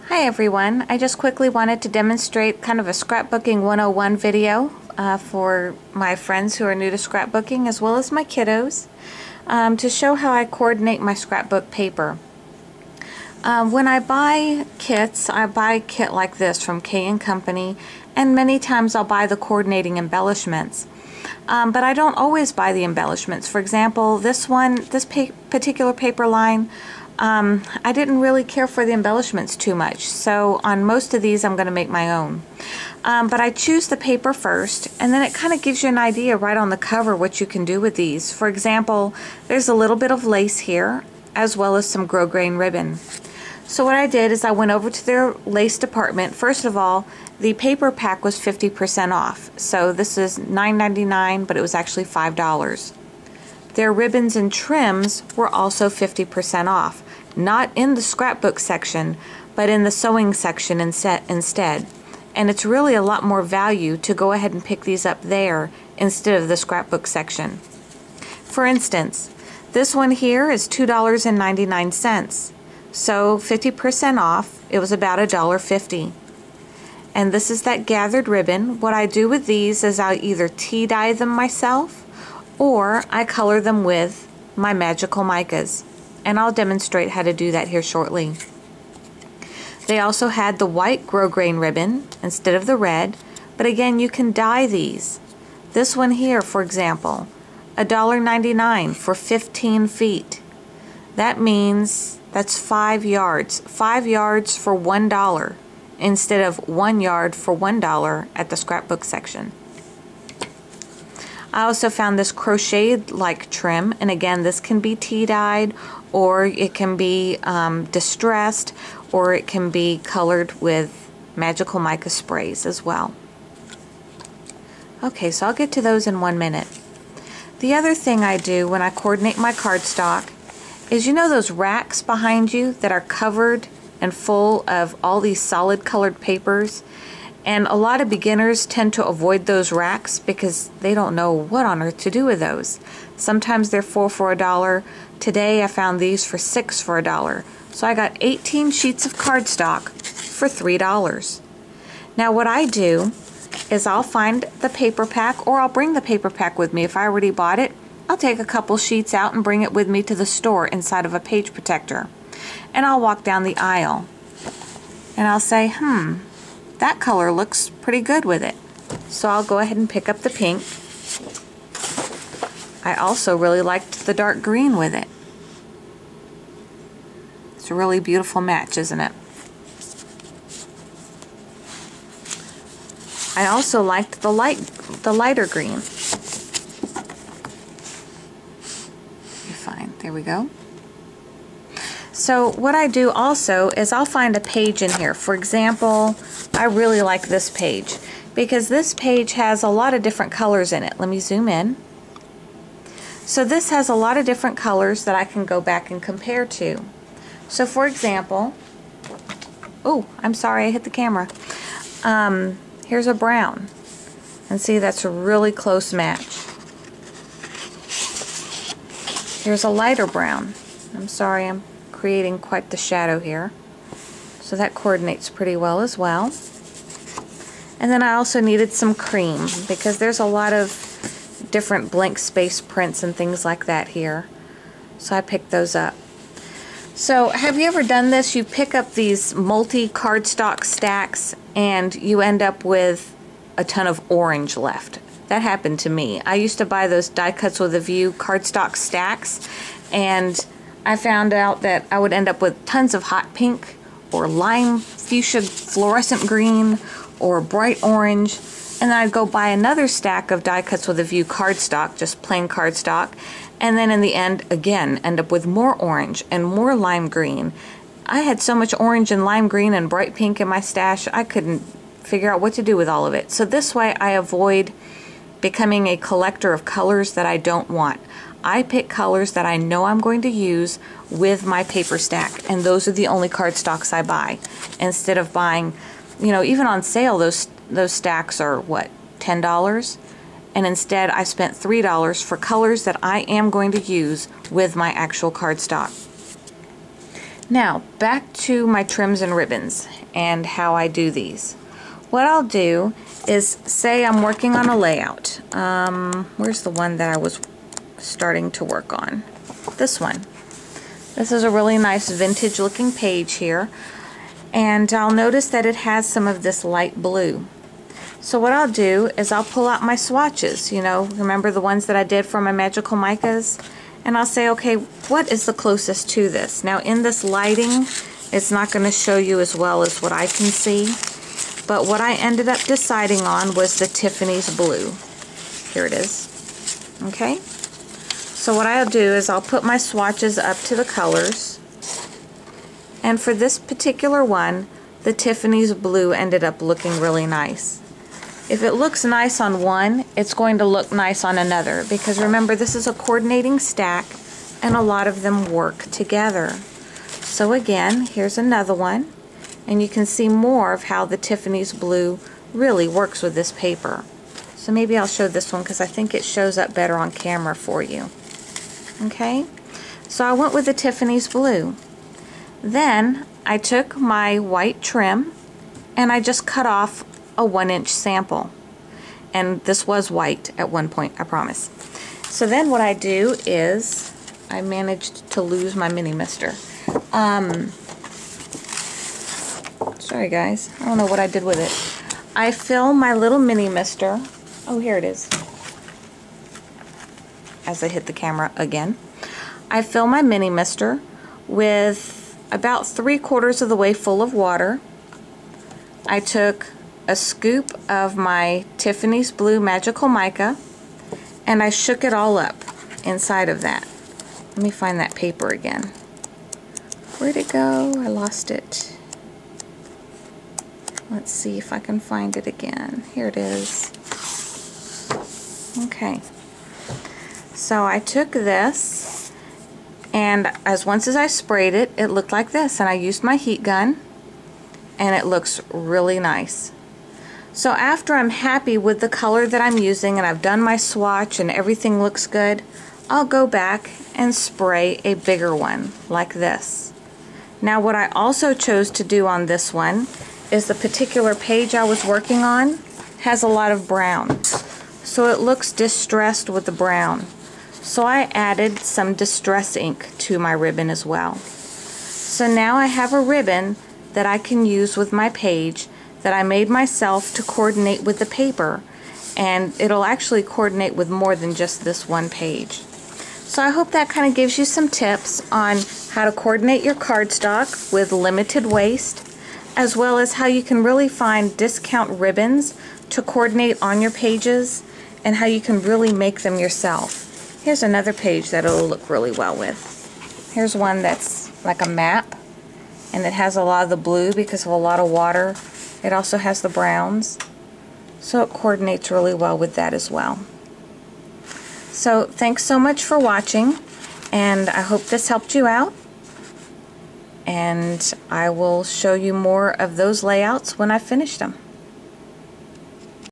Hi everyone, I just quickly wanted to demonstrate kind of a scrapbooking 101 video for my friends who are new to scrapbooking as well as my kiddos to show how I coordinate my scrapbook paper. When I buy kits, I buy a kit like this from K & Company, and many times I'll buy the coordinating embellishments. But I don't always buy the embellishments. For example, this particular paper line, I didn't really care for the embellishments too much, so on most of these I'm going to make my own. But I choose the paper first, and then it kind of gives you an idea right on the cover what you can do with these. For example, there's a little bit of lace here, as well as some grosgrain ribbon. So what I did is I went over to their lace department. First of all, the paper pack was 50% off, so this is $9.99, but it was actually $5. Their ribbons and trims were also 50% off. Not in the scrapbook section, but in the sewing section instead. And it's really a lot more value to go ahead and pick these up there instead of the scrapbook section. For instance, this one here is $2.99. So 50% off, it was about $1.50. And this is that gathered ribbon. What I do with these is I'll either tea dye them myself or I color them with my magical micas. And I'll demonstrate how to do that here shortly. They also had the white grosgrain ribbon instead of the red, but again you can dye these. This one here, for example, $1.99 for 15 feet. That means that's 5 yards. 5 yards for $1 instead of 1 yard for $1 at the scrapbook section. I also found this crocheted-like trim, and again this can be tea dyed, or it can be distressed, or it can be colored with magical mica sprays as well. Okay, so I'll get to those in 1 minute. The other thing I do when I coordinate my cardstock is, you know those racks behind you that are covered and full of all these solid colored papers? And a lot of beginners tend to avoid those racks because they don't know what on earth to do with those. Sometimes they're 4 for $1. Today I found these for 6 for $1. So I got 18 sheets of cardstock for $3. Now what I do is I'll find the paper pack, or I'll bring the paper pack with me. If I already bought it, I'll take a couple sheets out and bring it with me to the store inside of a page protector. And I'll walk down the aisle and I'll say, that color looks pretty good with it. So I'll go ahead and pick up the pink. I also really liked the dark green with it. It's a really beautiful match, isn't it? I also liked the lighter green. You're fine. There we go. So what I do also is I'll find a page in here. For example, I really like this page because this page has a lot of different colors in it. Let me zoom in. So this has a lot of different colors that I can go back and compare to. So for example, oh, I'm sorry, I hit the camera. Here's a brown. And see, that's a really close match. Here's a lighter brown. I'm sorry, I'm creating quite the shadow here. So that coordinates pretty well as well. And then I also needed some cream because there's a lot of different blank space prints and things like that here. So I picked those up. So have you ever done this? You pick up these multi-cardstock stacks and you end up with a ton of orange left. That happened to me. I used to buy those Die Cuts with a View cardstock stacks, and I found out that I would end up with tons of hot pink or lime fuchsia fluorescent green or bright orange, and then I'd go buy another stack of Die Cuts with a View cardstock, just plain cardstock, and then in the end again end up with more orange and more lime green. I had so much orange and lime green and bright pink in my stash I couldn't figure out what to do with all of it. So this way I avoid becoming a collector of colors that I don't want. I pick colors that I know I'm going to use with my paper stack, and those are the only cardstocks I buy. Instead of buying, you know, even on sale those stacks are what, $10? And instead I spent $3 for colors that I am going to use with my actual cardstock. Now, back to my trims and ribbons and how I do these. What I'll do is, say I'm working on a layout. Where's the one that I was starting to work on? This one. This is a really nice vintage looking page here, and I'll notice that it has some of this light blue. So what I'll do is I'll pull out my swatches, you know, remember the ones that I did for my magical micas? And I'll say, okay, what is the closest to this? Now in this lighting, it's not going to show you as well as what I can see, but what I ended up deciding on was the Tiffany's blue. Here it is. Okay? So what I'll do is I'll put my swatches up to the colors, and for this particular one, the Tiffany's blue ended up looking really nice. If it looks nice on one, it's going to look nice on another, because remember, this is a coordinating stack and a lot of them work together. So again, here's another one, and you can see more of how the Tiffany's blue really works with this paper. So maybe I'll show this one because I think it shows up better on camera for you. Okay, so I went with the Tiffany's blue. Then I took my white trim and I just cut off a 1-inch sample, and this was white at one point, I promise. So then what I do is, I managed to lose my mini mister. Sorry guys, I don't know what I did with it. I fill my little mini mister. Oh, here it is. As I hit the camera again, I fill my mini mister with about 3/4 of the way full of water. I took a scoop of my Tiffany's blue magical mica and I shook it all up inside of that. Let me find that paper again. Where'd it go? I lost it. Let's see if I can find it again. Here it is. Okay. So I took this, and once I sprayed it, it looked like this, and I used my heat gun, and it looks really nice. So after I'm happy with the color that I'm using and I've done my swatch and everything looks good, I'll go back and spray a bigger one like this. Now what I also chose to do on this one is the particular page I was working on has a lot of brown. So it looks distressed with the brown. So I added some distress ink to my ribbon as well. So now I have a ribbon that I can use with my page that I made myself to coordinate with the paper, and it'll actually coordinate with more than just this one page. So I hope that kind of gives you some tips on how to coordinate your cardstock with limited waste, as well as how you can really find discount ribbons to coordinate on your pages and how you can really make them yourself. Here's another page that it'll look really well with. Here's one that's like a map, and it has a lot of the blue because of a lot of water. It also has the browns, so it coordinates really well with that as well. So thanks so much for watching, and I hope this helped you out, and I will show you more of those layouts when I finish them.